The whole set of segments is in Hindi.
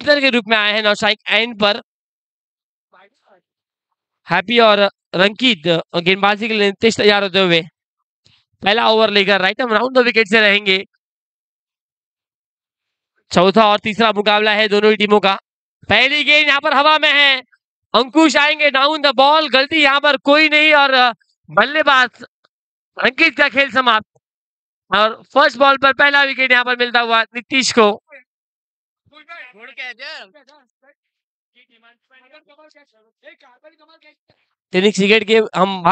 ओपनर के रूप में आए हैं नौशाइक एंड पर। हैप्पी और रंकित गेंदबाजी के लिए नीतीश तैयार होते हुए पहला ओवर लेकर राइट हम राउंड द विकेट से रहेंगे। चौथा और तीसरा मुकाबला है दोनों ही टीमों का। पहली गेंद यहाँ पर हवा में है, अंकुश आएंगे डाउन द बॉल, गलती यहाँ पर कोई नहीं और बल्लेबाज अंकित का खेल समाप्त। और फर्स्ट बॉल पर पहला विकेट यहाँ पर मिलता हुआ नीतीश को। टेनिस क्रिकेट के हम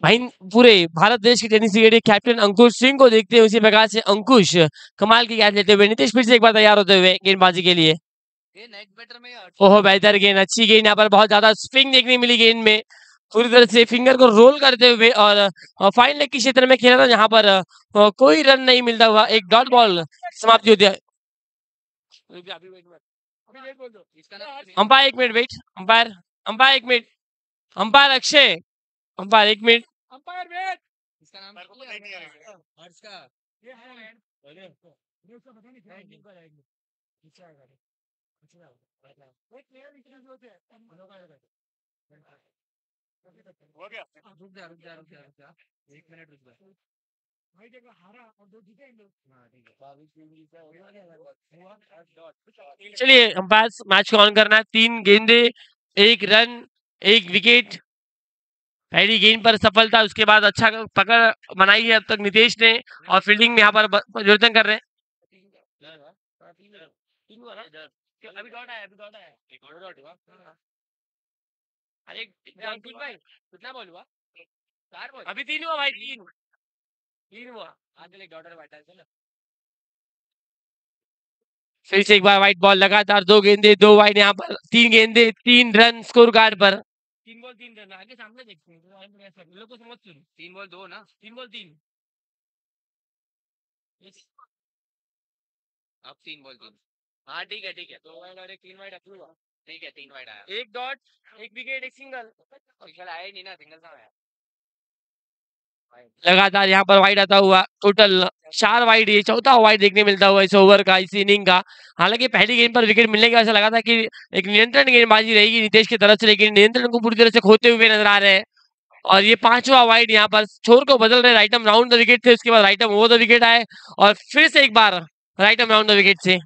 भाई पूरे भारत देश के टेनिस क्रिकेट के कैप्टन अंकुश सिंह को देखते हैं, उसी प्रकार से अंकुश कमाल की कैच लेते हुए नीतीश फिर से एक बार तैयार होते हुए गेंदबाजी के लिए। ओहो बेहतर गेंद, अच्छी गेंद, यहाँ पर बहुत ज्यादा स्विंग देखने मिली गेंद में, पूरी तरह से फिंगर को रोल करते हुए और फाइन लेग के क्षेत्र में खेला था जहां पर कोई रन नहीं मिलता हुआ एक डॉट बॉल समाप्ति होती है। अंपायर एक मिनट वेट, अंपायर एक मिनट, अंपायर अक्षय, अंपायर एक मिनट, अंपायर वेट। इसका नाम हर्ष का ये है उसका पता नहीं हो गया। रुक जा एक मिनट रुक जा भाई, देखो हारा और दो जीते इन लोग। चलिए अंपायर मैच को ऑन करना है। 3 गेंदे 1 रन 1 विकेट। पहली गेंद पर सफलता, उसके बाद अच्छा पकड़ बनाई है अब तक नीतीश ने और फील्डिंग में यहाँ पर परिवर्तन कर रहे हैं। अभी डॉट आया, अरे अंकुश भाई कितना बॉल हुआ? 4 बॉल, अभी 3 हुआ भाई, 3 हुआ, आगे एक डॉट बैठा है ना। फिर से एक बार व्हाइट बॉल, लगातार 2 गेंदे 2 वाइड, यहाँ पर 3 गेंदे 3 रन स्कोर कार्ड पर। 3 बॉल 3 रन, आगे सामने देखते हैं लोग को समझ। 3 बॉल 2 ना, 3 बॉल 3, अब 3 बॉल 3। हाँ ठीक है 2 वाइड और एक 3 वाइड अप्रूव, ठीक है 3 वाइड आया, 1 डॉट 1 विकेट 1 सिंगल आया ही नहीं ना, सिंगल कहाँ आया। लगातार यहाँ पर वाइड आता हुआ, टोटल 4 वाइड, ये चौथा वाइड देखने मिलता हुआ इस ओवर का, इस इनिंग का। हालांकि पहली गेंद पर विकेट मिलने के बाद ऐसा लगा था कि एक नियंत्रण गेंदबाजी रहेगी नीतीश की तरफ से, लेकिन नियंत्रण को पूरी तरह से खोते हुए नजर आ रहे हैं। और ये 5वां वाइड यहाँ पर छोर को बदल रहे, राइट हम राउंड द विकेट थे, उसके बाद राइट हम ओवर द विकेट आए और फिर से एक बार राइट हम राउंड द विकेट से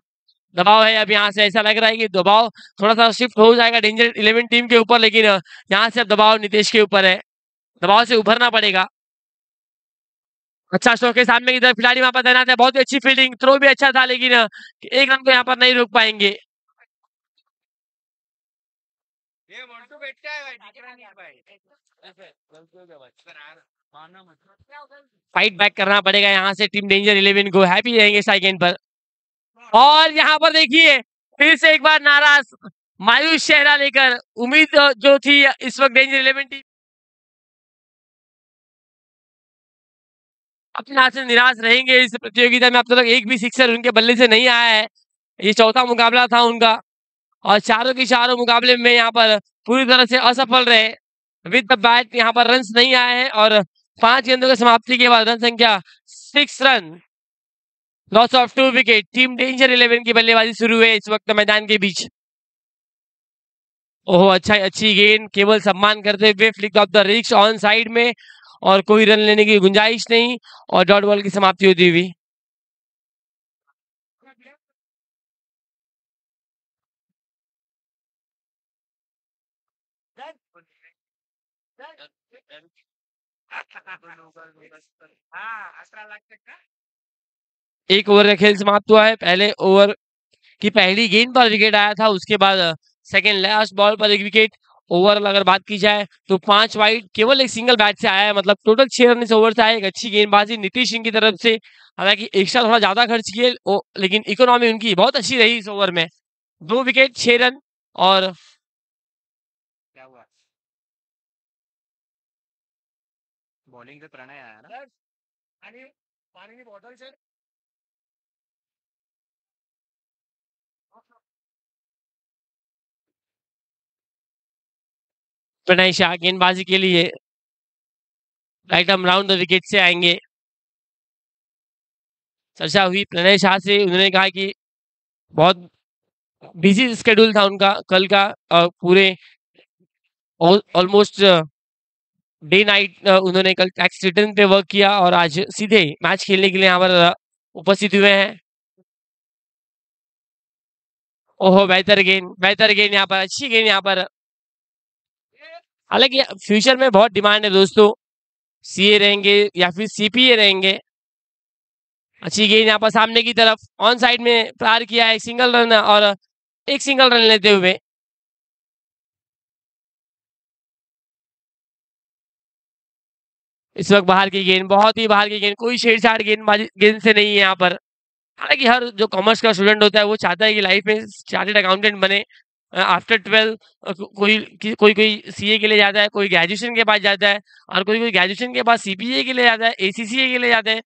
दबाव है। अब यहाँ से ऐसा लग रहा है कि दबाव थोड़ा सा शिफ्ट हो जाएगा डेंजर 11 टीम के ऊपर, लेकिन यहाँ से अब दबाव नीतीश के ऊपर है, दबाव से उभरना पड़ेगा। अच्छा स्ट्रोक के सामने की तरफ खिलाड़ी वहां पर तैनात है, बहुत ही अच्छी फील्डिंग, थ्रो भी अच्छा था, लेकिन 1 रन को यहाँ पर नहीं रोक पाएंगे। फाइट बैक करना पड़ेगा यहाँ से टीम डेंजर 11 को, हैप्पी रहेंगे सेकंड पर। और यहाँ पर देखिए फिर से एक बार नाराज मायूस चेहरा लेकर, उम्मीद जो थी इस वक्त डेंजर 11 टीम अपने हाथ से निराश रहेंगे। इस प्रतियोगिता में अब तक एक भी सिक्सर उनके बल्ले से नहीं आया है, ये चौथा मुकाबला था उनका और चारों के चारों मुकाबले में यहाँ पर पूरी तरह से असफल रहे। विद द बैट यहाँ पर रन्स नहीं आए हैं और 5 गेंदों की समाप्ति के बाद रन संख्या 6 run, loss of 2 wicket. Team danger 11 की बल्लेबाजी शुरू है इस वक्त मैदान के बीच। ओह अच्छी गेंद, केवल सम्मान करते हुए flick of the wrist on side में और कोई रन लेने की गुंजाइश नहीं और डॉट बॉल की समाप्ति होती हुई। एक ओवर का खेल समाप्त हुआ है। पहले ओवर की पहली गेंद पर विकेट आया था, उसके बाद सेकंड लास्ट बॉल पर एक विकेट। ओवर अगर बात की जाए तो 5 वाइड, केवल एक सिंगल बैट से आया है, मतलब टोटल 6 रन इस ओवर से आए। एक अच्छी गेंदबाजी नीतीश सिंह की तरफ से, हालांकि एक्स्ट्रा थोड़ा ज्यादा खर्च किए लेकिन इकोनॉमी उनकी बहुत अच्छी रही इस ओवर में। 2 विकेट 6 रन और क्या हुआ, बॉलिंग से प्रणय आया ना, पानी की बोतल से प्रणय शाह गेंदबाजी के लिए राइट हम राउंड द विकेट से आएंगे। चर्चा हुई प्रणय शाह से, उन्होंने कहा कि बहुत बिजी स्केड्यूल था उनका कल का, पूरे ऑलमोस्ट डे नाइट उन्होंने कल टैक्स रिटर्न पे वर्क किया और आज सीधे मैच खेलने के लिए यहाँ पर उपस्थित हुए हैं। ओहो, बेहतर गेंद यहाँ पर, अच्छी गेंद यहाँ पर। हालांकि फ्यूचर में बहुत डिमांड है दोस्तों, सीए रहेंगे या फिर सीपीए रहेंगे। अच्छी गेंद यहाँ पर सामने की तरफ ऑन साइड में प्रहार किया है, सिंगल रन और एक सिंगल रन लेते हुए। इस वक्त बाहर की गेंद, बहुत ही बाहर की गेंद, कोई छेड़छाड़ गेंदबाजी गेंद से नहीं है यहाँ पर। हालांकि हर जो कॉमर्स का स्टूडेंट होता है वो चाहता है कि लाइफ में चार्टेड अकाउंटेंट बने। आफ्टर 12 कोई कोई सीए के लिए जाता है, कोई ग्रेजुएशन के बाद जाता है, और कोई कोई ग्रेजुएशन के बाद सीपीए के लिए जाता है, एसीसीए के लिए जाते हैं।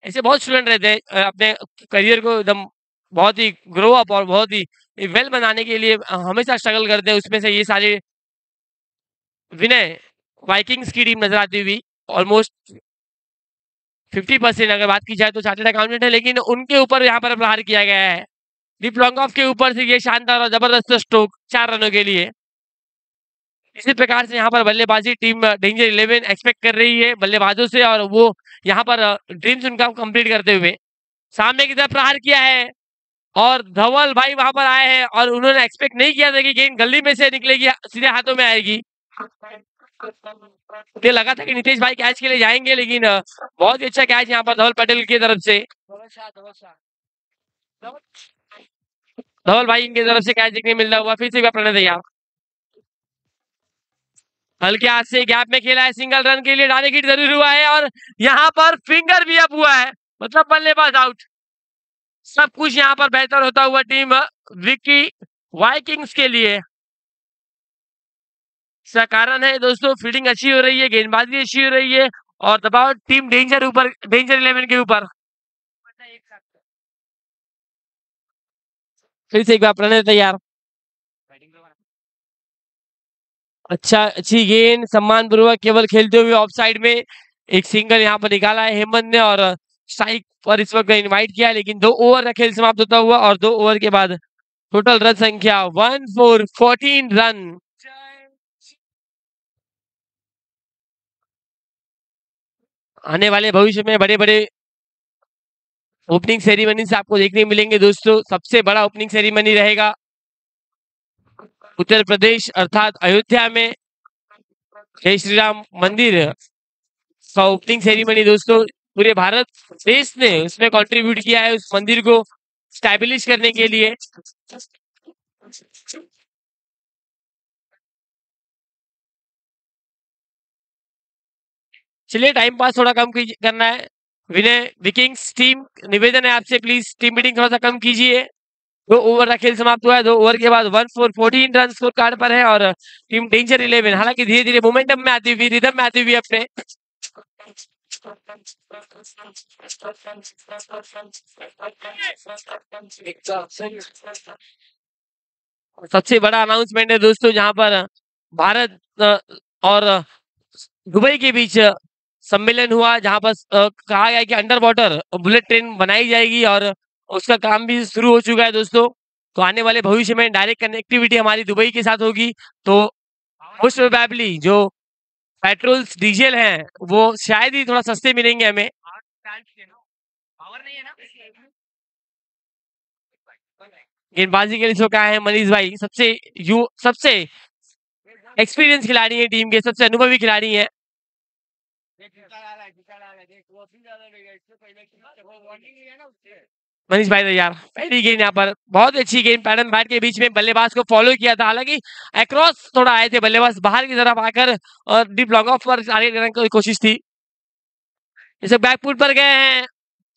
ऐसे बहुत स्टूडेंट रहते हैं अपने करियर को एकदम बहुत ही ग्रो अप और बहुत ही वेल बनाने के लिए हमेशा स्ट्रगल करते हैं। उसमें से ये सारे विनय वाइकिंग्स की टीम नजर आती हुई, ऑलमोस्ट 50% अगर बात की जाए तो चार्टर्ड अकाउंटेंट है, लेकिन उनके ऊपर यहाँ पर प्रहार किया गया है। दीप लॉन्गॉफ के ऊपर से ये शानदार और जबरदस्त स्ट्रोक 4 रनों के लिए। इसी प्रकार से यहाँ पर बल्लेबाजी टीम डेंजर 11 एक्सपेक्ट कर रही है बल्लेबाजों से, और वो यहाँ पर ड्रीम्स उनका कंप्लीट करते हुए सामने की तरफ प्रहार किया है। और धवल भाई वहां पर आए हैं और उन्होंने एक्सपेक्ट नहीं किया था कि गेंद गली में से निकलेगी, सीधे हाथों में आएगी। मुझे लगा था कि नितेश भाई कैच के लिए जाएंगे, लेकिन बहुत ही अच्छा कैच यहाँ पर धवल पटेल की तरफ से। धवल भाई इनकी तरफ से कैच देखने मिल रहा हुआ, फिर से प्रणय तैयार, हल्के हाथ से गैप में खेला है, सिंगल रन के लिए डायरेक्ट हिट जरूर हुआ है, और यहाँ पर फिंगर भी अप हुआ है, मतलब बल्लेबाज आउट। सब कुछ यहाँ पर बेहतर होता हुआ टीम विकी वाइकिंग्स के लिए। इसका कारण है दोस्तों, फील्डिंग अच्छी हो रही है, गेंदबाजी अच्छी हो रही है, और दबाव टीम डेंजर 11 के ऊपर। फिर से एक बार प्रणय तैयार, अच्छी गेंद सम्मान पूर्वक केवल खेलते हुए ऑफ साइड में एक सिंगल यहाँ पर निकाला है हेमंत ने, और स्ट्राइक पर इस वक्त इनवाइट किया, लेकिन 2 ओवर का खेल समाप्त होता हुआ, और 2 ओवर के बाद टोटल रन संख्या 14 रन। आने वाले भविष्य में बड़े बड़े ओपनिंग सेरेमनी से आपको देखने मिलेंगे दोस्तों। सबसे बड़ा ओपनिंग सेरेमनी रहेगा उत्तर प्रदेश अर्थात अयोध्या में जय श्री राम मंदिर का ओपनिंग सेरेमनी दोस्तों। पूरे भारत देश ने उसमें कंट्रीब्यूट किया है उस मंदिर को स्टैब्लिश करने के लिए। चलिए टाइम पास थोड़ा कम करना है। विनय विकिंग्स टीम, निवेदन है आपसे, प्लीज टीम मीटिंग थोड़ा सा कम कीजिए। 2 ओवर का खेल समाप्त हुआ है, 2 ओवर के बाद 14 रन स्कोर कार्ड पर है, और टीम डेंजर 11 हालांकि धीरे धीरे मोमेंटम में आती हुई, रिदम में आती हुई अपने सबसे बड़ा अनाउंसमेंट है दोस्तों, जहां पर भारत और दुबई के बीच सम्मेलन हुआ, जहां पर कहा गया कि अंडर वाटर बुलेट ट्रेन बनाई जाएगी, और उसका काम भी शुरू हो चुका है दोस्तों। तो आने वाले भविष्य में डायरेक्ट कनेक्टिविटी हमारी दुबई के साथ होगी, तो मोस्ट प्रोबेबली जो पेट्रोल्स डीजल हैं वो शायद ही थोड़ा सस्ते मिलेंगे हमें। गेंदबाजी के लिए जो कहा है मनीष भाई, सबसे एक्सपीरियंस खिलाड़ी है, टीम के सबसे अनुभवी खिलाड़ी है। मनीष भाई तैयार, पहली गेंद यहाँ पर बहुत अच्छी गेंद, पैटर्न बैट के बीच में बल्लेबाज को फॉलो किया था, हालांकि अक्रॉस थोड़ा आए थे बल्लेबाज बाहर की तरफ आकर, और डीप लॉन्ग ऑफ पर आगे करने की कोशिश थी। इसे बैकफुट पर गए हैं,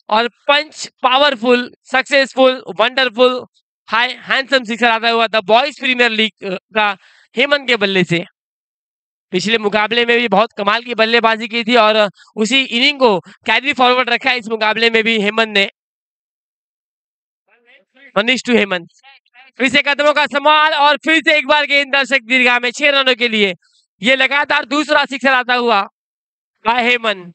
और punch powerful, successful, wonderful, high handsome sixer आता हुआ था बॉयज प्रीमियर लीग का हेमंत के बल्ले से। पिछले मुकाबले में भी बहुत कमाल की बल्लेबाजी की थी, और उसी इनिंग को कैरी फॉरवर्ड रखा है इस मुकाबले में भी हेमंत ने। मनीष टू हेमंत, फिर से कदमों का संभाल, और फिर से एक बार गेंद दर्शक दीर्घा में 6 रनों के लिए। ये लगातार दूसरा सिक्सर आता हुआ बाय हेमंत।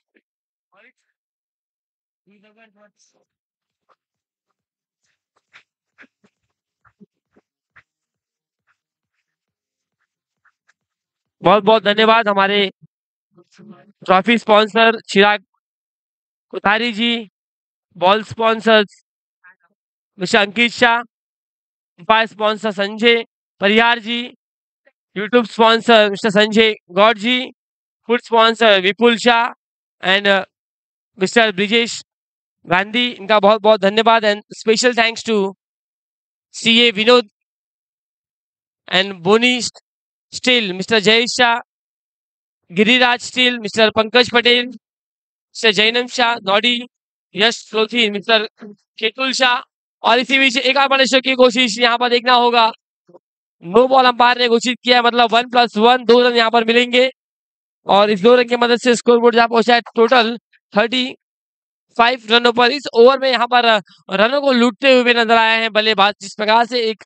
बहुत बहुत धन्यवाद हमारे trophy sponsor Chirag Kothari ji, ball sponsors mister Ankit Shah, उपाय sponsor Sanjay Parihar ji, YouTube sponsor mister Sanjay Gaur ji, food sponsor Vipul Shah and mister Brijesh Gandhi, इनका बहुत बहुत धन्यवाद and special thanks to CA Vinod and Boni Steel mister Jayesh Shah, Giriraj Steel mister Pankaj Patel, mister Jainam Shah नौडी, यश सोथी मिस्टर केतुल शाह। और इसी बीच एक और बड़े शो की कोशिश यहाँ पर देखना होगा, नो बॉल अंपायर ने घोषित किया, मतलब 1+1 2 रन यहाँ पर मिलेंगे और इस 2 रन की मदद से स्कोर बोर्ड जहाँ पहुंचा है टोटल 35 रनों पर। इस ओवर में यहाँ पर रनों को लूटते हुए नजर आए हैं बल्लेबाज, जिस प्रकार से एक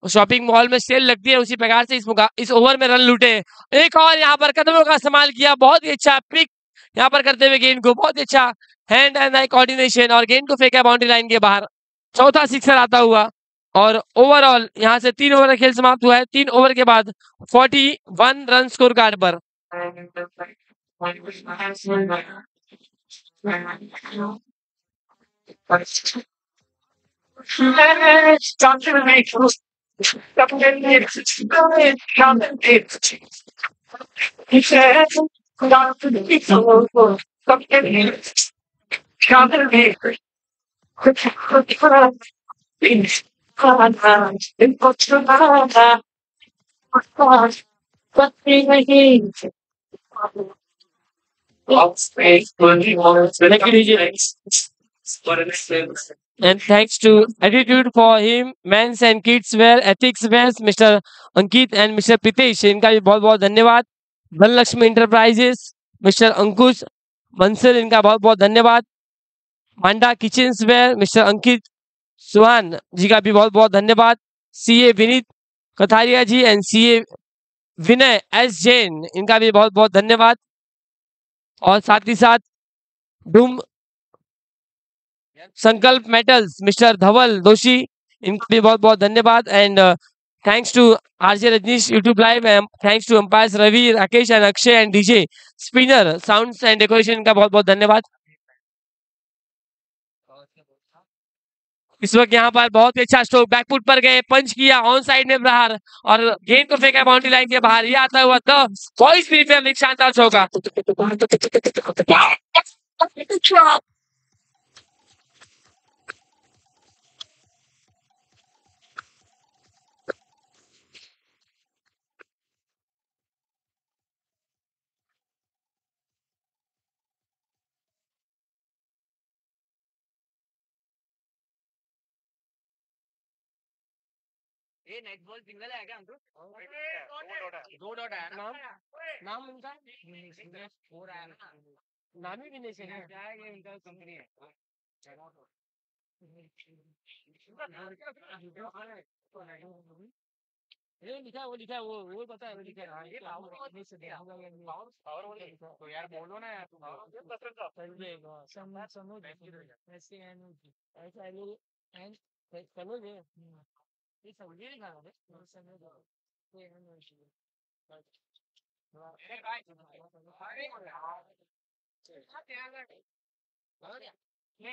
शॉपिंग मॉल में सेल लगती है उसी प्रकार से इस ओवर में रन लूटे। एक और यहाँ पर कदमों का इस्तेमाल किया, बहुत ही अच्छा पिक यहाँ पर करते हुए गेंद को, बहुत ही अच्छा हैंड एंड आई कोऑर्डिनेशन और गेंद को फेंका बाउंड्री लाइन के बाहर, चौथा सिक्सर आता हुआ। और ओवरऑल यहाँ से 3 ओवर का खेल समाप्त हुआ है। 3 ओवर के बाद 41 रन स्कोर कार्ड पर। And thanks to attitude for him, men's and kids wear ethics wears Mr. Ankit and Mr. Pritesh, इनका भी बहुत बहुत धन्यवाद। धनलक्ष्मी इंटरप्राइजेस मिस्टर अंकुश बंसल, इनका बहुत बहुत धन्यवाद। Manda kitchens ware mister Ankit Suhan ji का भी बहुत बहुत धन्यवाद। CA Vineet Katharia ji and CA Vinay S Jain, इनका भी बहुत बहुत धन्यवाद। और साथ ही साथ डूम संकल्प मेटल्स मिस्टर धवल दोषी, इनका भी बहुत बहुत धन्यवाद। And thanks to RJ Rajneesh YouTube live, thanks to umpires Ravi Rakesh and Akshay and DJ spinner sounds and decoration का बहुत बहुत धन्यवाद। इस वक्त यहाँ पर बहुत ही अच्छा स्ट्रोक, बैकफुट पर गए, पंच किया ऑन साइड में प्रहार और गेंद को फेंका बाउंड्री लाइन के बाहर। ये आता हुआ द वॉइस प्रीमियर लीग शानदार चौका। ये नेट बॉल सिंगल है क्या अंकुर? दो डॉट है। नाम नाम उनका हो रहा है ना, नाम ही विनेश है क्या है, ये उनका कंपनी है। ये लिखा है, वो लिखा है, वो पता है, वो लिखा है। ये पावर वाले तो यार बोलो ना यार तुम। सनोज ऐसे ऐसा एंड सनोज है, ये समझे नहीं खाना है सनोज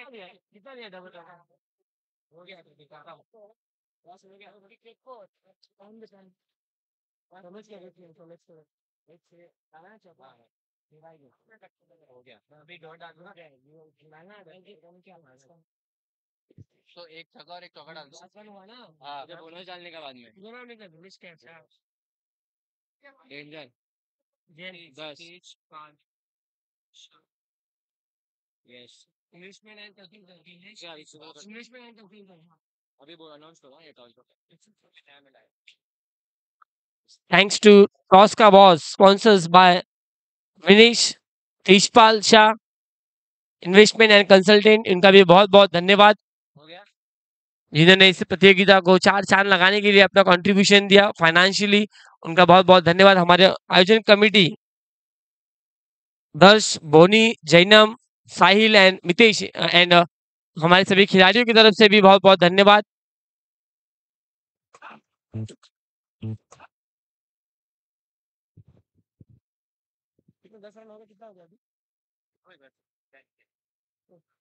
ये कितना दिया डबल हो गया तो दिखाता हूँ। बस हो गया क्लिक को समझ गया, समझ को एक से आना चाहिए हो गया। अभी डॉट डालना है, डालना है क्या मारना, तो एक छक्का और एक चौका डाल दो हुआ ना। हाँ, जब बोनस डालने के बाद में दोनों में कर दो क्या डेंजर 10 5 यस इंग्लिश में 9 इंग्लिश में 9 अभी वो अनाउंस करो ये टॉस। थैंक्स टू टॉस का boss sponsors by Vinish Tejpal Shah investment and consultant, इनका भी बहुत बहुत धन्यवाद हो गया, जिन्होंने इस प्रतियोगिता को 4 चांद लगाने के लिए अपना कंट्रीब्यूशन दिया फाइनेंशियली। उनका बहुत बहुत धन्यवाद। हमारे आयोजन कमेटी दर्श बोनी जैनम साहिल एंड मितेश एंड हमारे सभी खिलाड़ियों की तरफ से भी बहुत बहुत धन्यवाद। 10 रन हो गए, कितना हो गया अभी?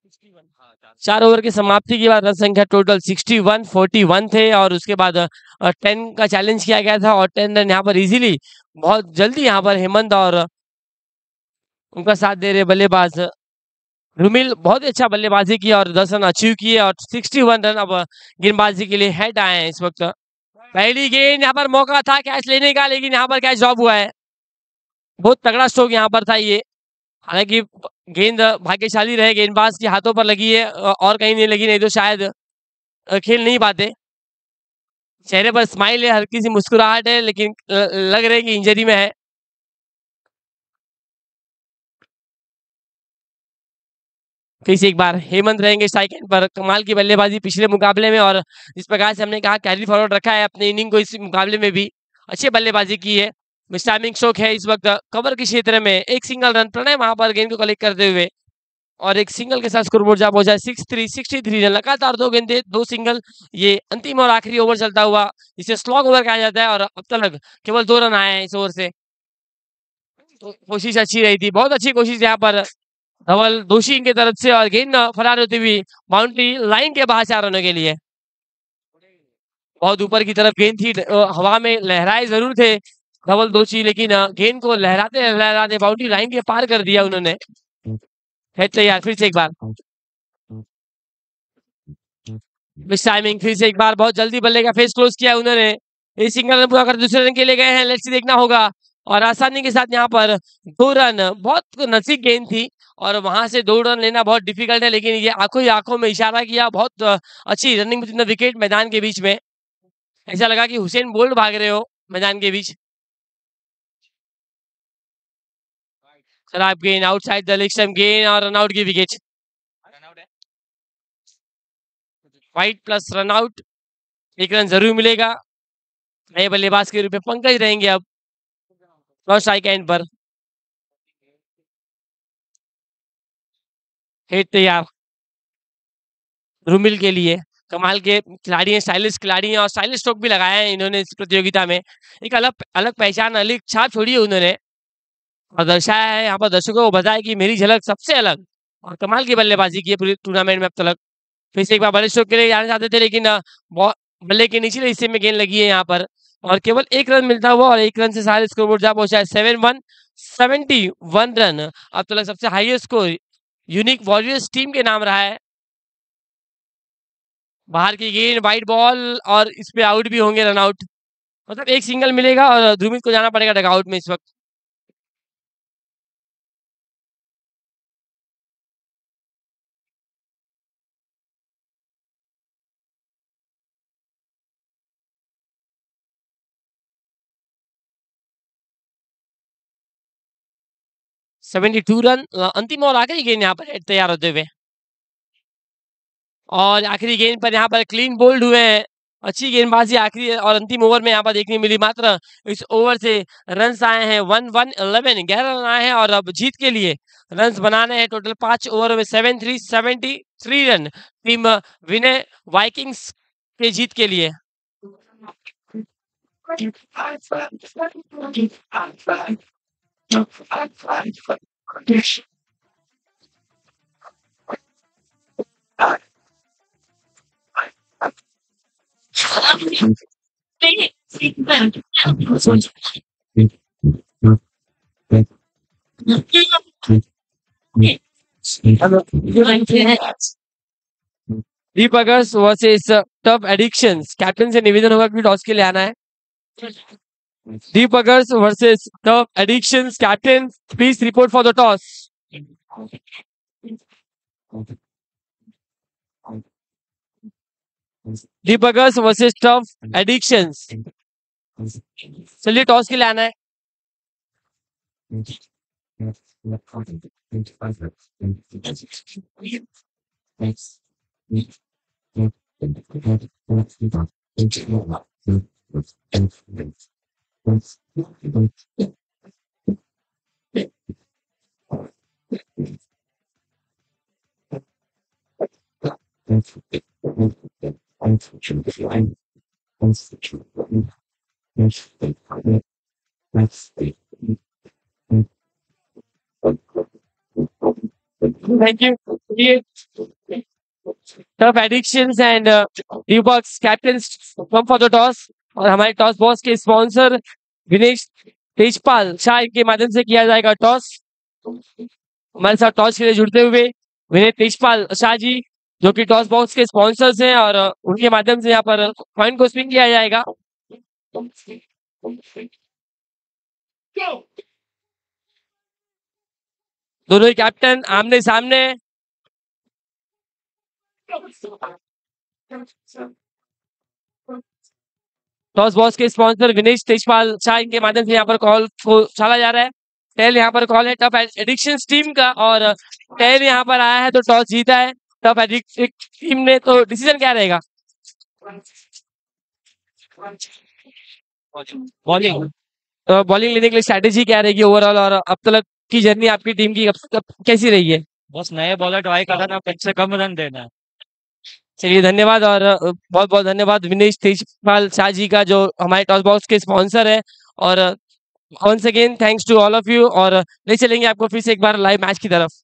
61। 4 ओवर की समाप्ति के बाद रन संख्या टोटल 61 41 थे और उसके बाद 10 का चैलेंज किया गया था और 10 रन यहाँ पर इजीली बहुत जल्दी यहाँ पर हेमंत और उनका साथ दे रहे बल्लेबाज रुमिल बहुत ही अच्छा बल्लेबाजी की और 10 रन अचीव किए और 61 रन अब गेंदबाजी के लिए हेड आए हैं इस वक्त। पहली गेंद यहाँ पर मौका था कैच लेने का, लेकिन यहाँ पर कैच ड्रॉप हुआ है। बहुत तगड़ा स्ट्रोक यहाँ पर था ये। हालांकि गेंद भाग्यशाली रहे, गेंदबाज के हाथों पर लगी है और कहीं नहीं लगी, नहीं तो शायद खेल नहीं पाते। चेहरे पर स्माइल है, हल्की सी मुस्कुराहट है, लेकिन लग रहा है कि इंजरी में है। फिर से एक बार हेमंत रहेंगे स्ट्राइक एंड पर। कमाल की बल्लेबाजी पिछले मुकाबले में और जिस प्रकार से हमने कहा कैरी फॉरवर्ड रखा है अपने इनिंग को, इस मुकाबले में भी अच्छी बल्लेबाजी की है। टाइमिंग स्ट्रोक है इस वक्त कवर के क्षेत्र में, एक सिंगल रन प्रणय वहां पर गेंद को कलेक्ट करते हुए और एक सिंगल के साथ स्कोरबोर्ड जा पहुंचा 63 रन। लगातार 2 गेंदे 2 सिंगल, ये अंतिम और आखिरी ओवर चलता हुआ इसे स्लॉग ओवर कहा जाता है और अब तक केवल 2 रन आए हैं इस ओवर से। तो कोशिश अच्छी रही थी, बहुत अच्छी कोशिश यहाँ पर धवल दोषी की तरफ से और गेंद फरार होती हुई बाउंड्री लाइन के बाहर 4 रनों के लिए। बहुत ऊपर की तरफ गेंद थी, हवा में लहराए जरूर थे धवल दोषी, लेकिन गेंद को लहराते लहराते बाउंड्री लाइन के पार कर दिया उन्होंने। है तैयार फिर से एक बार मिस टाइमिंग, फिर से एक बार बहुत जल्दी बल्ले का फेस क्लोज किया उन्होंने। इस सिंगल रन पूरा कर दूसरे रन के लिए गए हैं, लेट्स देखना होगा और आसानी के साथ यहाँ पर 2 रन, बहुत नजदीक गेंद थी और वहां से 2 रन लेना बहुत डिफिकल्ट है, लेकिन ये आंखों ही आंखों में इशारा किया। बहुत अच्छी रनिंग बिटवीन द विकेट मैदान के बीच में, ऐसा लगा कि हुसैन बोल्ट भाग रहे हो मैदान के बीच। खराब गेंद आउटसाइड द लेग स्टंप गेंद और रन आउट की wicket. Wide plus run out, 1 run जरूर मिलेगा। नए बल्लेबाज के रूप में पंकज रहेंगे अब स्ट्राइक एंड पर। हिट तैयार रुमिल के लिए। कमाल के खिलाड़ी हैं, स्टाइलिश खिलाड़ी हैं और स्टाइलिश स्ट्रोक भी लगाया है इन्होंने इस प्रतियोगिता में। एक अलग अलग पहचान, अलग छाप छोड़ी है उन्होंने और दर्शाया है यहाँ पर दर्शकों को बताया कि मेरी झलक सबसे अलग। और कमाल की बल्लेबाजी की है पूरी टूर्नामेंट में अब तक। फिर से एक बार बड़े स्ट्रोक के लिए जाना चाहते थे, लेकिन बल्ले के निचले हिस्से में गेंद लगी है यहाँ पर और केवल 1 रन मिलता हुआ और 1 रन से सारे स्कोरबोर्ड जा पहुंचा है 71 रन। अब तक सबसे highest score unique warriors team के नाम रहा है। बाहर की गेंद वाइड बॉल और इस पे आउट भी होंगे, रन आउट, मतलब एक सिंगल मिलेगा और ध्रुमित को जाना पड़ेगा डगआउट में इस वक्त। सेवेंटी टू रन अंतिम और आखिरी गेंद यहाँ पर तैयार होते हुए और आखिरी गेंद पर यहाँ पर क्लीन बोल्ड हुए हैं। अच्छी गेंदबाजी आखिरी और अंतिम ओवर में यहाँ पर देखने मिली। मात्र इस ओवर से रन आए हैं 11 11 रन आए हैं और अब जीत के लिए रन बनाने हैं टोटल 5 ओवर में 73 रन टीम विनय वाइकिंग्स के जीत के लिए। Deepakers versus tough addictions, captain से निवेदन होगा कि टॉस के लिए आना है। Deepakers versus tough addictions, captain please report for the toss. Deepakers versus tough addictions, चलिए टॉस के लिए आना है। Thank you. ये tough addictions and Reeboks captains come for the toss और हमारे टॉस बॉस के स्पॉन्सर विनेश तेजपाल शाह के माध्यम से किया जाएगा टॉस। हमारे साथ टॉस के लिए जुड़ते हुए विनय तेजपाल शाह जी जो कि टॉस बॉक्स के स्पॉन्सर्स हैं और उनके माध्यम से यहाँ पर कॉइन को स्पिन किया जाएगा। दोनों ही कैप्टन आमने सामने। टॉस बॉक्स के स्पॉन्सर विनेश तेजपाल शाह इनके माध्यम से यहाँ पर कॉल को चला जा रहा है। टेल यहाँ पर कॉल है टफ एडिक्शंस टीम का और टेल यहाँ पर आया है तो टॉस जीता है टफ एडिक्शन टीम ने। तो डिसीजन क्या रहेगा? बॉलिंग। तो बॉलिंग लेने के लिए स्ट्रैटेजी क्या रहेगी ओवरऑल और अब तक की जर्नी आपकी टीम की अब कैसी रही है? बस नए बॉलर ट्राई करना, कम से कम रन देना है। चलिए धन्यवाद और बहुत बहुत धन्यवाद विनेश तेजपाल शाह जी का जो हमारे टॉस बॉक्स के स्पॉन्सर है और once again thanks to all of you और ले चलेंगे आपको फिर से एक बार लाइव मैच की तरफ।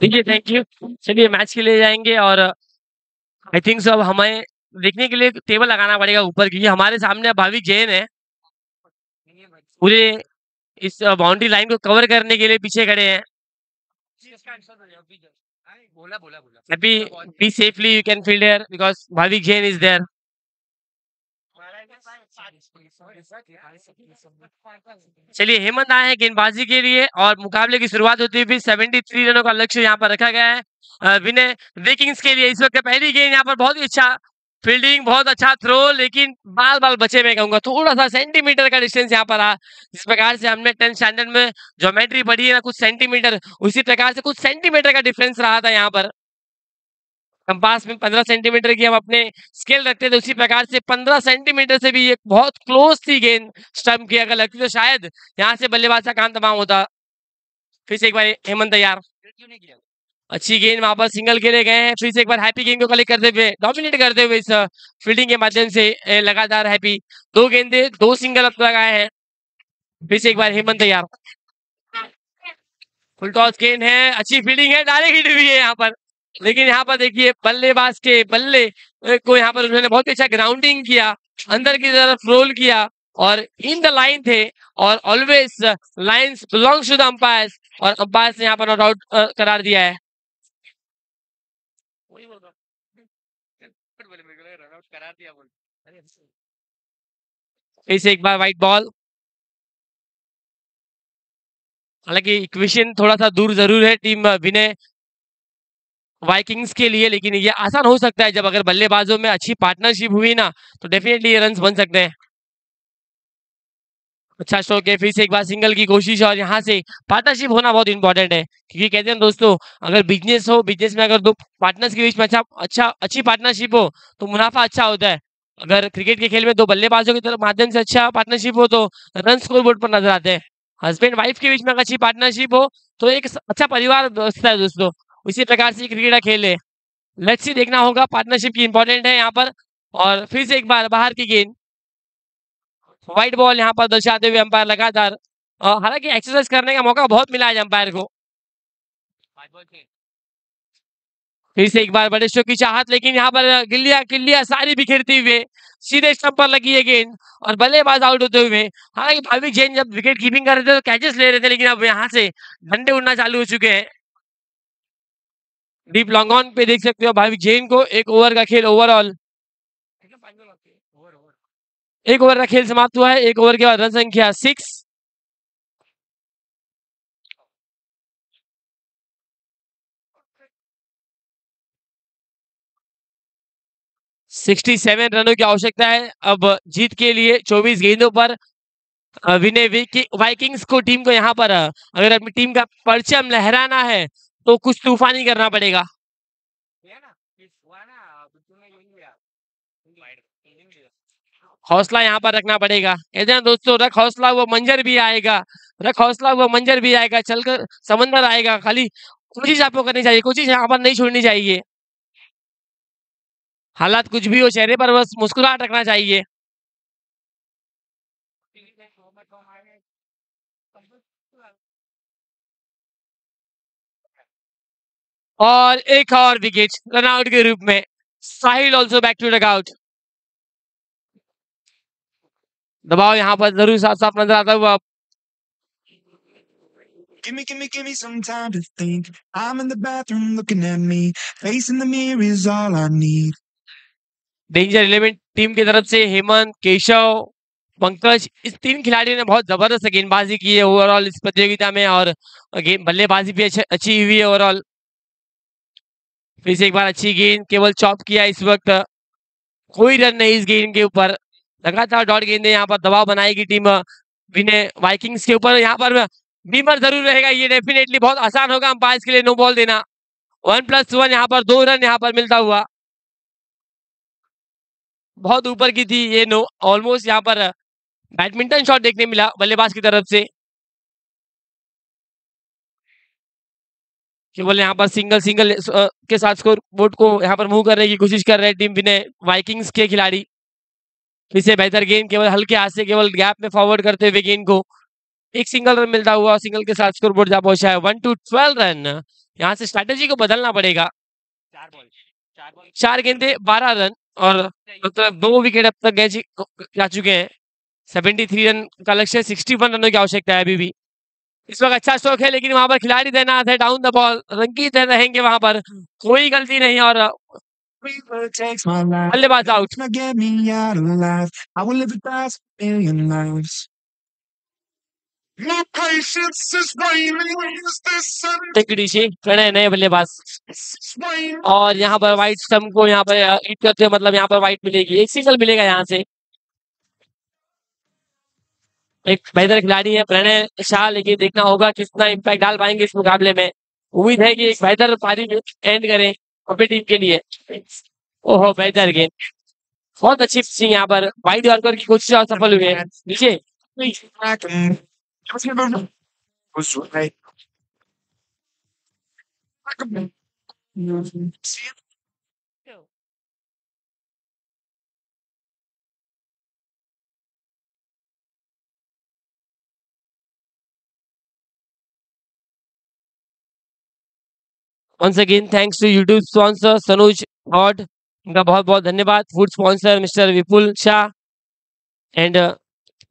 ठीक है, थैंक यू। चलिए मैच के लिए जाएंगे और आई थिंक सो अब हमें देखने के लिए टेबल लगाना पड़ेगा ऊपर क्योंकि हमारे सामने अब भाविक जैन है पूरे इस बाउंड्री लाइन को कवर करने के लिए पीछे खड़े हैं। Happy be safely you can field here because Bhavik Jain is there. चलिए हेमंत आए हैं गेंदबाजी के लिए और मुकाबले की शुरुआत होती हुई 73 रनों का लक्ष्य यहाँ पर रखा गया है विनय विकिंग्स के लिए। इस वक्त पहली गेंद यहाँ पर बहुत ही अच्छा फील्डिंग बहुत अच्छा थ्रो लेकिन बाल बाल बचे मैं कहूंगा थोड़ा सा सेंटीमीटर का डिस्टेंस यहाँ पर रहा। जिस प्रकार से हमने 10th स्टैंडर्ड में ज्योमेट्री पढ़ी है ना कुछ सेंटीमीटर उसी प्रकार से कुछ सेंटीमीटर का डिफरेंस रहा था यहाँ पर। कंपास में 15 सेंटीमीटर की हम अपने स्केल रखते थे उसी प्रकार से 15 सेंटीमीटर से भी एक बहुत क्लोज थी गेंद स्टंप की अगर लगती तो शायद यहाँ से बल्लेबाज का काम तमाम होता। फिर से एक बार हेमंत तैयार अच्छी गेंद वहां पर सिंगल के लिए गए हैं। फिर से एक बार हैप्पी गेंद को कलेक्ट करते हुए डोमिनेट करते हुए इस फील्डिंग के माध्यम से लगातार हैप्पी 2 गेंदे 2 सिंगल अब लगाए हैं। फिर से एक बार हेमंत तैयार फुल टॉस गेंद है अच्छी फील्डिंग है डायरेक्ट हिट भी है यहाँ पर लेकिन यहाँ पर देखिए बल्लेबाज के बल्ले को यहाँ पर उन्होंने बहुत अच्छा ग्राउंडिंग किया अंदर की तरफ रोल किया और इन द लाइन थे और always lines belongs to the umpires और अंपायर्स ने यहाँ पर नॉट आउट करार दिया है। फिर से एक बार व्हाइट बॉल हालांकि इक्वेशन थोड़ा सा दूर जरूर है टीम विनय वाइकिंग्स के लिए लेकिन ये आसान हो सकता है जब अगर बल्लेबाजों में अच्छी पार्टनरशिप हुई ना तो डेफिनेटली ये रन्स बन सकते हैं। अच्छा स्ट्रोक है फिर से एक बार सिंगल की कोशिश और यहाँ से पार्टनरशिप होना बहुत इंपॉर्टेंट है क्योंकि कहते हैं दोस्तों अगर बिजनेस हो बिजनेस में अगर 2 पार्टनर्स के बीच में अच्छी पार्टनरशिप हो तो मुनाफा अच्छा होता है। अगर क्रिकेट के खेल में 2 बल्लेबाजों की तरफ माध्यम से अच्छा पार्टनरशिप हो तो रन स्कोर बोर्ड पर नजर आते हैं। हस्बैंड वाइफ के बीच में अगर अच्छी पार्टनरशिप हो तो एक अच्छा परिवार बसता है दोस्तों। इसी प्रकार से क्रिकेट का खेल है लेट्स सी देखना होगा पार्टनरशिप की इंपॉर्टेंट है यहाँ पर। और फिर से एक बार बाहर की गेंद व्हाइट बॉल यहाँ पर दर्शाते हुए अंपायर लगातार हालांकि एक्सरसाइज करने का मौका बहुत मिला है अंपायर को। फिर से एक बार बड़े शो की चाहत लेकिन यहाँ पर गिल्लियां किल्लियां सारी बिखेरती हुए सीधे स्टंप पर लगी है गेंद और बल्लेबाज आउट होते हुए। हालांकि भाविक जैन जब विकेट कीपिंग कर रहे थे तो कैचेस ले रहे थे लेकिन अब यहाँ से डंडे उड़ना चालू हो चुके हैं। डीप लॉन्ग ऑन पे देख सकते हो भाविक जैन को 1 ओवर का खेल ओवरऑल 1 ओवर का खेल समाप्त हुआ है। 1 ओवर के बाद रन संख्या 6 67 रनों की आवश्यकता है अब जीत के लिए 24 गेंदों पर विनय वाइकिंग्स को टीम को यहाँ पर अगर अपनी टीम का परचम लहराना है तो कुछ तूफानी करना पड़ेगा। हौसला यहाँ पर रखना पड़ेगा। कहते हैं दोस्तों, रख हौसला वो मंजर भी आएगा, रख हौसला वो मंजर भी आएगा, चलकर समंदर आएगा। खाली कोशिश आपको करनी चाहिए, कोशिश यहाँ पर नहीं छोड़नी चाहिए। हालात कुछ भी हो, चेहरे पर बस मुस्कुराहट रखना चाहिए। और एक और विकेट रनआउट के रूप में। साहिल ऑल्सो बैक टू डगआउट। दबाव यहाँ पर जरूर साफ साफ नजर आता हुआ। Give me some time to think. I'm in the bathroom looking at me. Facing the mirror is all I need. Danger 11 team की तरफ से हेमंत, केशव, पंकज, इस 3 खिलाड़ियों ने बहुत जबरदस्त गेंदबाजी की है ओवरऑल इस प्रतियोगिता में और बल्लेबाजी भी अच्छी हुई है ओवरऑल। फिर से एक बार अच्छी गेंद, केवल चॉप किया इस वक्त। कोई रन नहीं इस गेंद के ऊपर। लगातार डॉट गेंदें यहाँ पर दबाव बनाएगी टीम विनय वाइकिंग्स के ऊपर। यहाँ पर बीमर जरूर रहेगा, ये डेफिनेटली बहुत आसान होगा अंपायर के लिए नो बॉल देना। 1+1 यहाँ पर 2 रन यहाँ पर मिलता हुआ। बहुत ऊपर की थी ये नो, ऑलमोस्ट यहाँ पर बैडमिंटन शॉट देखने मिला बल्लेबाज की तरफ से। केवल यहाँ पर सिंगल के साथ स्कोर बोर्ड को यहाँ पर मूव करने की कोशिश कर रहे हैं टीम विनय वाइकिंग्स के खिलाड़ी। फिर से बेहतर गेंद, केवल हल्के हाथ से केवल गैप में फॉरवर्ड करते हुए गेंद को एक सिंगल रन मिलता हुआ। सिंगल के साथ स्कोर बोर्ड जा पहुंचा है 1-12 रन। यहाँ से स्ट्रैटेजी को बदलना पड़ेगा। 4 गेंदे 12 रन और मतलब 2 विकेट अब तक जा चुके हैं। 73 रन का लक्ष्य, 61 रनों की आवश्यकता है अभी भी। इस वक्त अच्छा स्ट्रोक है लेकिन वहां पर खिलाड़ी तैनात है डाउन द बॉल, रंगीत रहेंगे वहां पर, कोई गलती नहीं और बल्लेबाज आउट। प्रणय नए बल्लेबाज और यहाँ पर व्हाइट स्टंप को यहाँ पर हिट करते मतलब यहाँ पर व्हाइट मिलेगी, एक सिंगल मिलेगा यहाँ से। एक बेहतर खिलाड़ी है प्रणय शाह, लेकिन देखना होगा कितना इम्पैक्ट डाल पाएंगे इस मुकाबले में। उम्मीद है कि एक बेहतर पारी एंड करें अपनी टीम के लिए। ओहो, बेहतर गेंद, बहुत अच्छी पिचिंग यहाँ पर। वाइड यॉर्कर की कोशिश और सफल हुई है। नीचे once again thanks to YouTube sponsor Sanuj Hot, इनका बहुत बहुत धन्यवाद। Food sponsor mister Vipul Shah and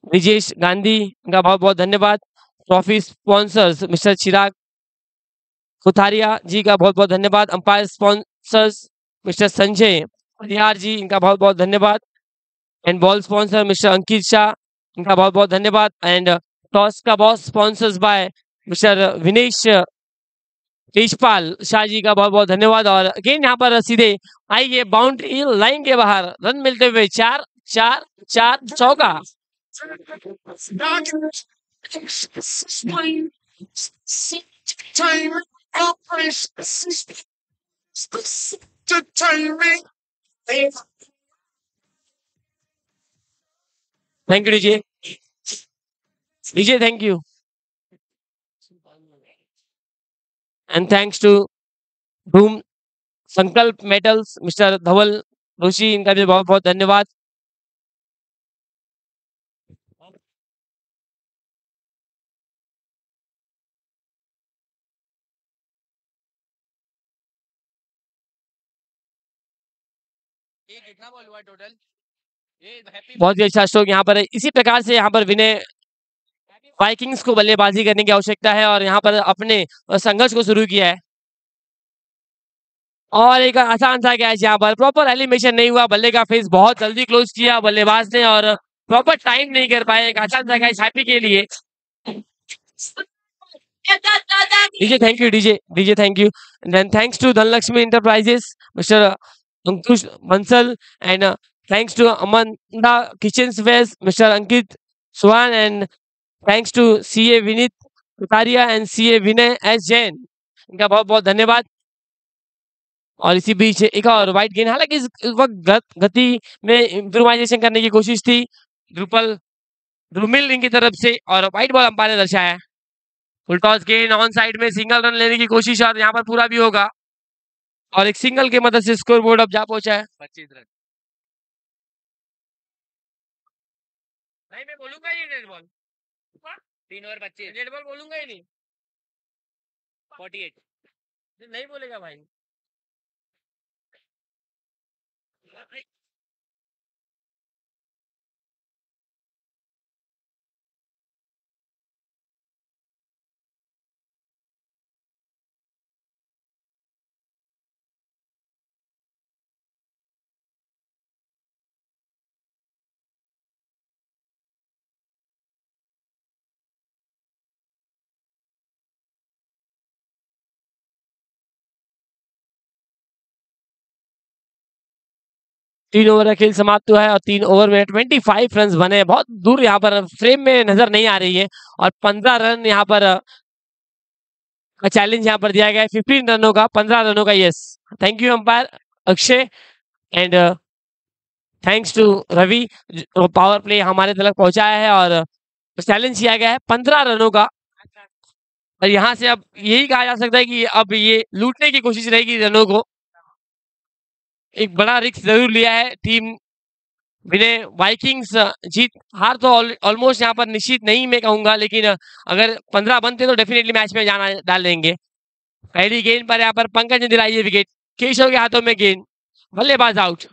Vijesh Gandhi, इनका बहुत बहुत धन्यवाद। Trophy sponsors mister Chirag Kutharia ji का बहुत बहुत धन्यवाद। Umpire sponsors mister Sanjay Parihar ji, इनका बहुत बहुत धन्यवाद। And ball sponsor mister Ankit Shah, इनका बहुत बहुत धन्यवाद। एंड टॉस का boss sponsors by mister Vinesh Tejpal Shah ji का बहुत बहुत धन्यवाद। और अगेन यहाँ पर सीधे आइए बाउंड्री लाइन के बाहर रन मिलते हुए 4 चौका। Thank you DJ, thank you and thanks to Dhoom Sankalp metals mister धवल जोशी, इनका भी बहुत बहुत धन्यवाद। कितना बॉल हुआ टोटल? बहुत ही अच्छा स्ट्रोक यहाँ पर है। इसी प्रकार से यहाँ पर विनय वाइकिंग्स को बल्लेबाजी करने की आवश्यकता है और यहाँ पर अपने संघर्ष को शुरू किया है। और एक आसान सा कैच, यहाँ पर प्रॉपर एलिमिनेशन नहीं हुआ, बल्ले का फेस बहुत जल्दी क्लोज किया बल्लेबाज ने और प्रॉपर टाइम नहीं कर पाए। एक आसान सा कैच हैप्पी के लिए। DJ thank you, DJ thank you. Then thanks to Dhanlaxmi enterprises mister Ankush Bansal, and thanks to Amanda Kitchenswares, Mr. Ankit Swan, and thanks to CA Vinit Kataria and CA Vinay S Jain. इनका बहुत बहुत धन्यवाद। और इसी बीच एक और वाइट गेंद, हालांकि इस वक्त गति में इम्प्रोवाइजेशन करने की कोशिश थी ध्रुमिल इनकी तरफ से, और वाइट बॉल अंपायर ने दर्शाया है। फुल टॉस गेंद ऑन साइड में सिंगल रन लेने की कोशिश, और यहाँ पर पूरा भी होगा, और एक सिंगल की मदद से स्कोर बोर्ड अब जा पहुंचा है 25 रन। नहीं, मैं बोलूंगा ये red ball 3 over 25 red ball बोलूंगा ही नहीं। 48 नहीं बोलेगा भाई। तीन ओवर का खेल समाप्त हुआ है, और 3 ओवर में 25 रन बने हैं। बहुत दूर यहाँ पर फ्रेम में नजर नहीं आ रही है, और 15 रन यहाँ पर का चैलेंज यहाँ पर दिया गया है। 15 रनों का, 15 रनों का। Yes, thank you umpire Akshay, and thanks to Ravi, power play हमारे तक पहुंचाया है, और चैलेंज किया गया है 15 रनों का। और यहाँ से अब यही कहा जा सकता है कि अब ये लूटने की कोशिश रहेगी रनों को। एक बड़ा रिस्क जरूर लिया है टीम विनय वाइकिंग्स। जीत हार तो ऑलमोस्ट यहाँ पर निश्चित नहीं मैं कहूंगा, लेकिन अगर 15 बनते तो डेफिनेटली मैच में जाना डाल देंगे। पहली गेंद पर यहाँ पर पंकज ने दिलाई है विकेट, केशव के हाथों में गेंद, बल्लेबाज आउट।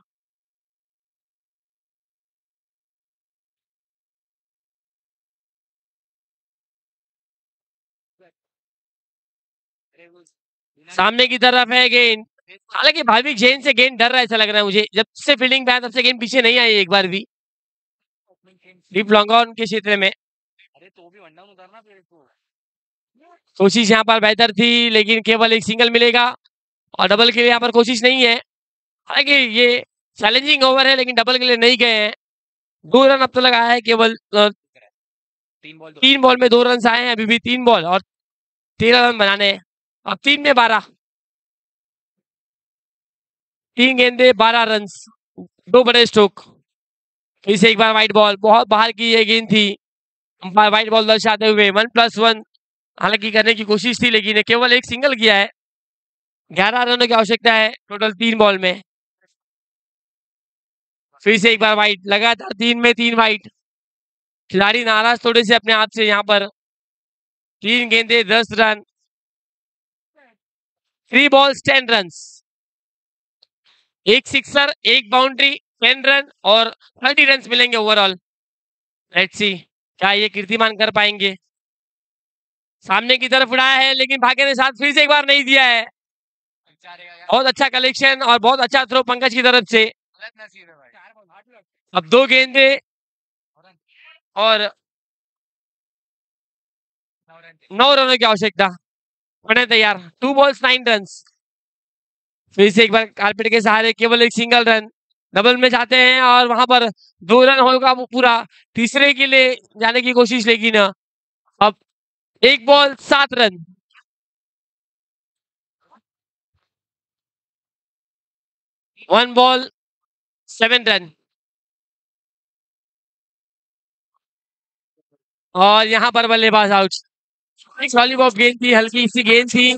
सामने की तरफ है गेंद, हालांकि भाविक जैन से गेंद डर रहा है ऐसा लग रहा है मुझे। जब से फील्डिंग पे आया तब से गेंद पीछे नहीं आई एक बार भी डीप लॉन्ग ऑन के क्षेत्र में। अरे तो भी वन डाउन उतारना फिर इसको। कोशिश यहाँ पर बेहतर थी, लेकिन केवल एक सिंगल मिलेगा, और डबल के लिए यहाँ पर कोशिश नहीं है। हालांकि ये चैलेंजिंग ओवर है, लेकिन डबल के लिए नहीं गए हैं। 2 रन अब तो लगाया है केवल। 3 बॉल में 2 रन आए हैं, अभी भी 3 बॉल और 13 रन बनाने हैं। अब 3 में 12, 3 गेंदे 12 रन, 2 बड़े स्ट्रोक। फिर से एक बार व्हाइट बॉल, बहुत बाहर की ये गेंद थी। अंपायर व्हाइट बॉल दर्शाते हुए 1+1 हालांकि करने की कोशिश थी, लेकिन केवल एक सिंगल किया है। 11 रनों की आवश्यकता है टोटल 3 बॉल में। फिर से एक बार व्हाइट, लगातार 3 में 3 व्हाइट। खिलाड़ी नाराज थोड़े से अपने आप से यहाँ पर। 3 गेंदे 10 रन, 3 बॉल्स 10 रन, एक सिक्सर, एक बाउंड्री, 10 रन और 30 रन मिलेंगे ओवरऑल। लेट्स सी क्या ये कीर्तिमान कर पाएंगे। सामने की तरफ उड़ाया है, लेकिन भाग्य ने साथ फिर से एक बार नहीं दिया है। बहुत अच्छा कलेक्शन और बहुत अच्छा थ्रो पंकज की तरफ से। अब 2 गेंदे और 9 रनों की आवश्यकता। बने तैयार, 2 बॉल्स 9 रन। फिर से एक बार कारपेट के सहारे केवल एक सिंगल रन, डबल में जाते हैं, और वहां पर 2 रन होगा वो पूरा, तीसरे के लिए जाने की कोशिश, लेकिन अब 1 ball 7 run. One ball 7 run, और यहाँ पर बल्लेबाज आउट। एक लॉलीपॉप गेंद थी, हल्की सी गेंद थी,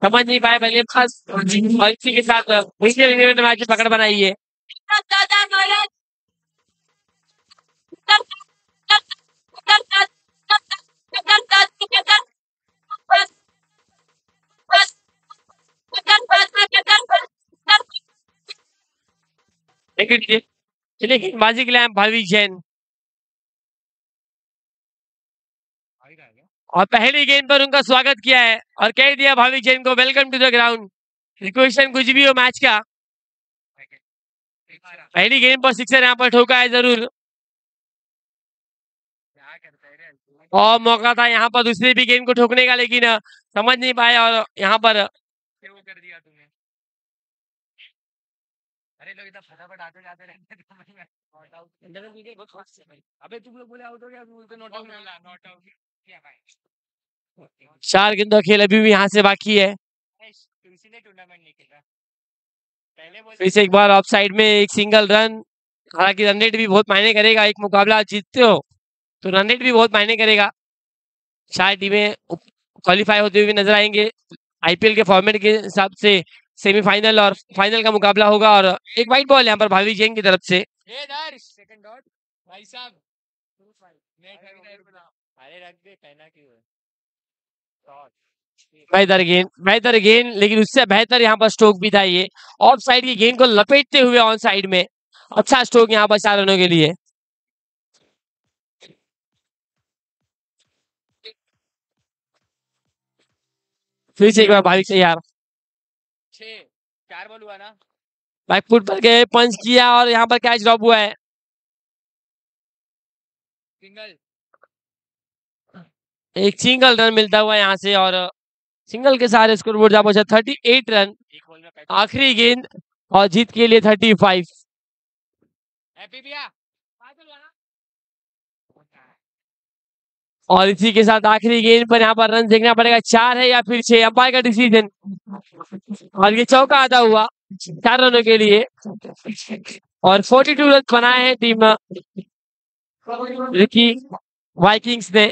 समझ नहीं पाए बल्लेबाज, और इसी के साथ मैच में पकड़ बनाई है। चलिए गेंदबाजी के लिए भाविक जैन, और पहली गेंद पर उनका स्वागत किया है और कह दिया भाविक जैन को वेलकम टू द ग्राउंड। रिक्वेशन कुछ भी हो मैच का, पहली गेंद पर सिक्सर यहाँ पर ठोका है जरूर, और मौका था यहाँ पर दूसरी भी गेंद को ठोकने का, लेकिन समझ नहीं पाए, और यहाँ पर सारे लोग इतना फटाफट आते जाते रहते हैं, तो मैं नॉट आउट अंडर विकेट बहुत फास्ट है भाई। अबे तुम लोग बोले आउट हो गया, तुम बोलते नॉट आउट बोला, नॉट आउट क्या भाई। 4 गेंद का खेल अभी भी यहाँ से बाकी है। तुलसी ने टूर्नामेंट नहीं खेला पहले बोल फिर से एक बार ऑफ साइड में एक सिंगल रन। हालांकि रन रेट भी बहुत मायने करेगा, एक मुकाबला आप जीतते हो तो रन रेट भी बहुत मायने करेगा। 4 टीमें क्वालिफाई होते हुए नजर आएंगे। आईपीएल के फॉर्मेट के हिसाब से सेमीफाइनल और फाइनल का मुकाबला होगा। और एक वाइट बॉल यहाँ पर भावी जैन की तरफ से। ए दर्श सेकंड डॉट भाई साहब अरे रख दे कहना क्यों है शॉट बेहतर गेंद, लेकिन उससे बेहतर यहाँ पर स्ट्रोक भी था। ये ऑफ साइड की गेंद को लपेटते हुए ऑन साइड में अच्छा स्ट्रोक यहाँ पर 4 रनों के लिए। फिर से एक बार भाविक तैयार, 4 बॉल हुआ ना बैकफुट पर गए, पंच किया और यहाँ पर कैच ड्रॉप हुआ है। सिंगल एक सिंगल रन मिलता हुआ यहाँ से और सिंगल के सारे स्कोर बोर्ड जा पहुंचा 38 रन। एक बॉल में आखिरी गेंद और जीत के लिए 35। हैप्पी भैया और इसी के साथ आखिरी गेंद पर यहाँ पर रन देखना पड़ेगा, 4 है या फिर 6, अंपायर का डिसीजन। और ये चौका आता हुआ 4 रनों के लिए और 42 रन बनाए हैं टीम रिकी वाइकिंग्स ने।